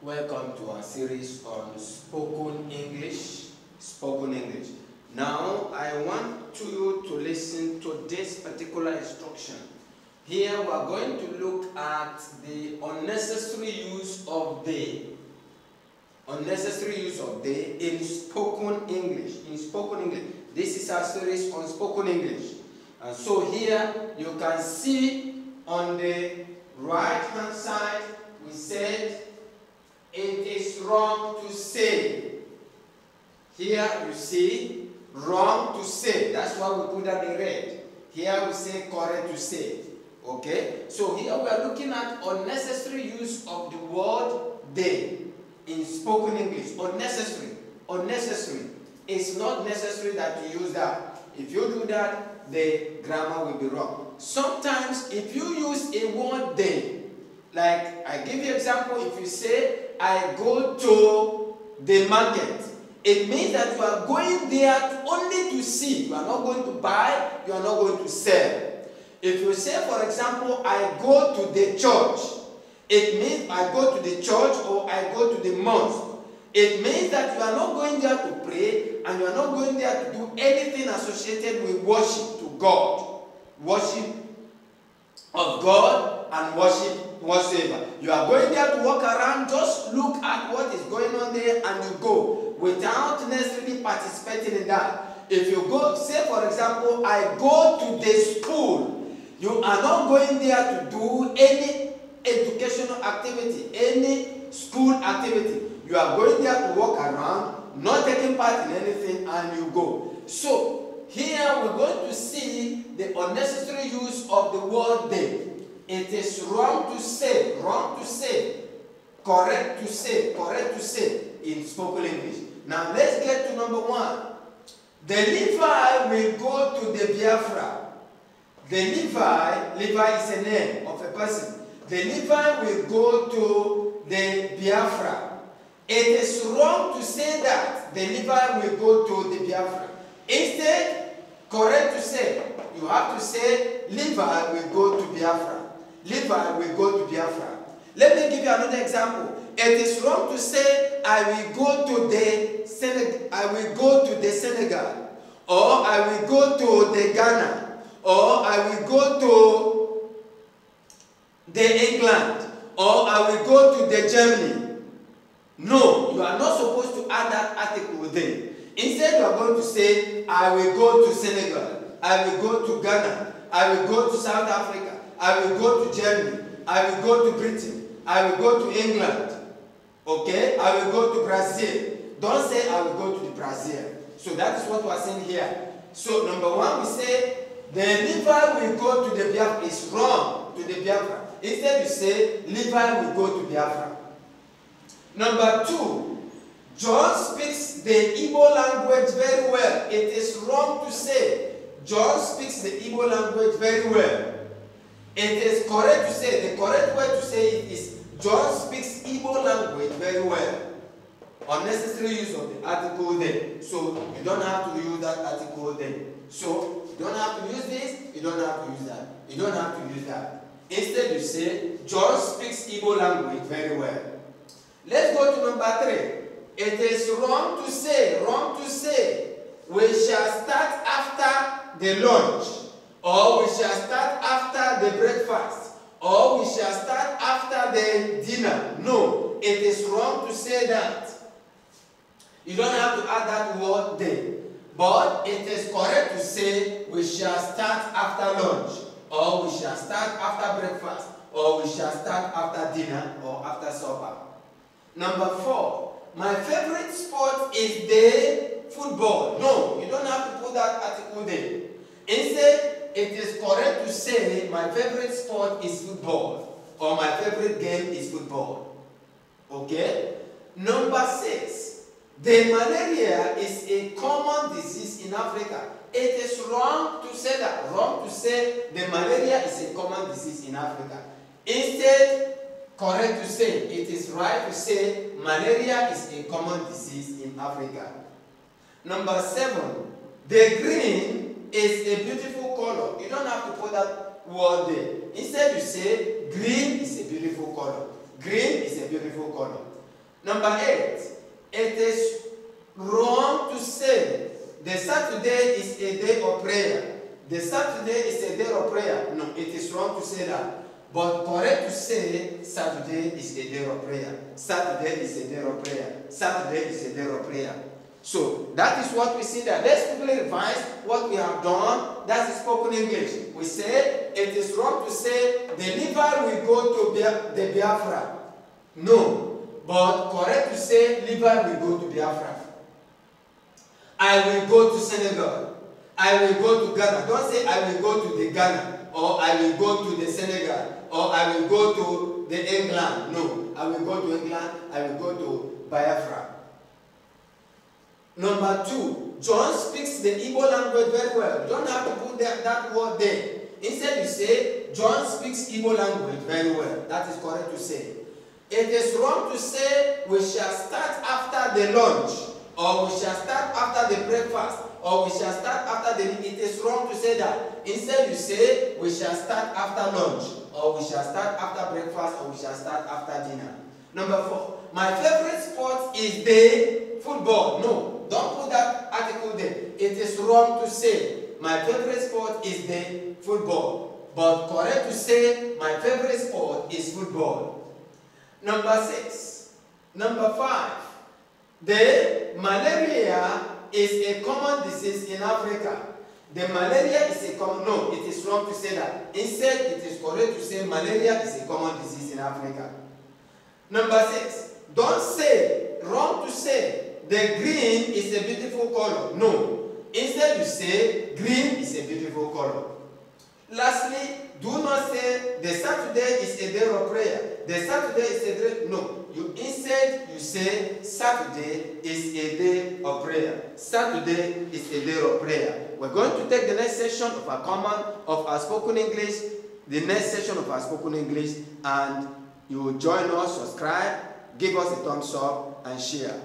Welcome to our series on spoken English. Spoken English. Now, I want you to listen to this particular instruction. Here, we are going to look at the unnecessary use of they. Unnecessary use of they in spoken English. In spoken English. This is our series on spoken English. And so here, you can see on the right-hand side, we said, it is wrong to say. Here you see wrong to say. That's why we put that in red. Here we say correct to say. Okay? So here we are looking at unnecessary use of the word they in spoken English. Unnecessary. Unnecessary. It's not necessary that you use that. If you do that, the grammar will be wrong. Sometimes if you use a word they, like I give you example, if you say I go to the market, it means that you are going there only to see. You are not going to buy, you are not going to sell. If you say, for example, I go to the church, it means I go to the church or I go to the mosque. It means that you are not going there to pray and you are not going there to do anything associated with worship to God. Worship of God and worship whatsoever. You are going there to walk around, just look at what is going on there and you go without necessarily participating in that. If you go, say for example, I go to the school, you are not going there to do any educational activity, any school activity. You are going there to walk around, not taking part in anything, and you go. So, here we're going to see the unnecessary use of the word they. It is wrong to say, correct to say in spoken English. Now let's get to number one. The Levi will go to the Biafra. The Levi is a name of a person. The Levi will go to the Biafra. It is wrong to say that the Levi will go to the Biafra. Instead, correct to say, you have to say Levi will go to Biafra. Levi will go to Biafra. Let me give you another example. It is wrong to say I will go to the Senegal, or I will go to the Ghana, or I will go to the England, or I will go to the Germany. No, you are not supposed to add that article there. Instead, you are going to say I will go to Senegal, I will go to Ghana, I will go to South Africa, I will go to Germany, I will go to Britain, I will go to England, okay? I will go to Brazil. Don't say I will go to the Brazil. So that is what we are saying here. So number one, we say the Levi will go to the Biafra. It's wrong to the Biafra. Instead, you say Levi will go to Biafra. Number two, John speaks the Igbo language very well. It is wrong to say John speaks the Igbo language very well. It is correct to say, the correct way to say it is John speaks Igbo language very well. Unnecessary use of the article there. So you don't have to use that article there. So you don't have to use this, you don't have to use that. You don't have to use that. Instead you say John speaks Igbo language very well. Let's go to number three. It is wrong to say, we shall start after the lunch, or we shall start after the breakfast, or we shall start after the dinner. No, it is wrong to say that. You don't have to add that word there. But it is correct to say we shall start after lunch, or we shall start after breakfast, or we shall start after dinner or after supper. Number four, my favorite sport is the football. No, you don't have to put that article there. Instead, it is correct to say my favorite sport is football, or my favorite game is football. Okay? Number six, the malaria is a common disease in Africa. It is wrong to say that. Wrong to say the malaria is a common disease in Africa. Instead, correct to say, it is right to say malaria is a common disease in Africa. Number seven, the green is a beautiful color. You don't have to put that word there. Instead you say green is a beautiful color. Green is a beautiful color. Number 8, it is wrong to say the Saturday is a day of prayer. The Saturday is a day of prayer. No, it is wrong to say that. But correct to say Saturday is a day of prayer. Saturday is a day of prayer. Saturday is a day of prayer. So that is what we see there. Let's quickly revise what we have done. That is spoken English. We said it is wrong to say the Levi will go to the Biafra. No, but correct to say Levi will go to Biafra. I will go to Senegal. I will go to Ghana. Don't say I will go to the Ghana, or I will go to the Senegal, or I will go to the England. No, I will go to England. I will go to Biafra. Number 2, John speaks the Igbo language very well. You don't have to put that word there. Instead, you say John speaks Igbo language very well. That is correct to say. It is wrong to say we shall start after the lunch, or we shall start after the breakfast, or we shall start after the... It is wrong to say that. Instead, you say we shall start after lunch, or we shall start after breakfast, or we shall start after dinner. Number 4, my favorite sport is the football. No, don't put that article there. It is wrong to say my favorite sport is the football. But correct to say my favorite sport is football. Number 6. Number 5. The malaria is a common disease in Africa. The malaria is a common... No, it is wrong to say that. Instead, it is correct to say malaria is a common disease in Africa. Number 6. Don't say, wrong to say, the green is a beautiful color. No. Instead, you say green is a beautiful color. Lastly, do not say the Saturday is a day of prayer. The Saturday is a day... No. Instead, you say Saturday is a day of prayer. Saturday is a day of prayer. We're going to take the next session of our spoken English, the next session of our spoken English, and you will join us, subscribe, give us a thumbs up, and share.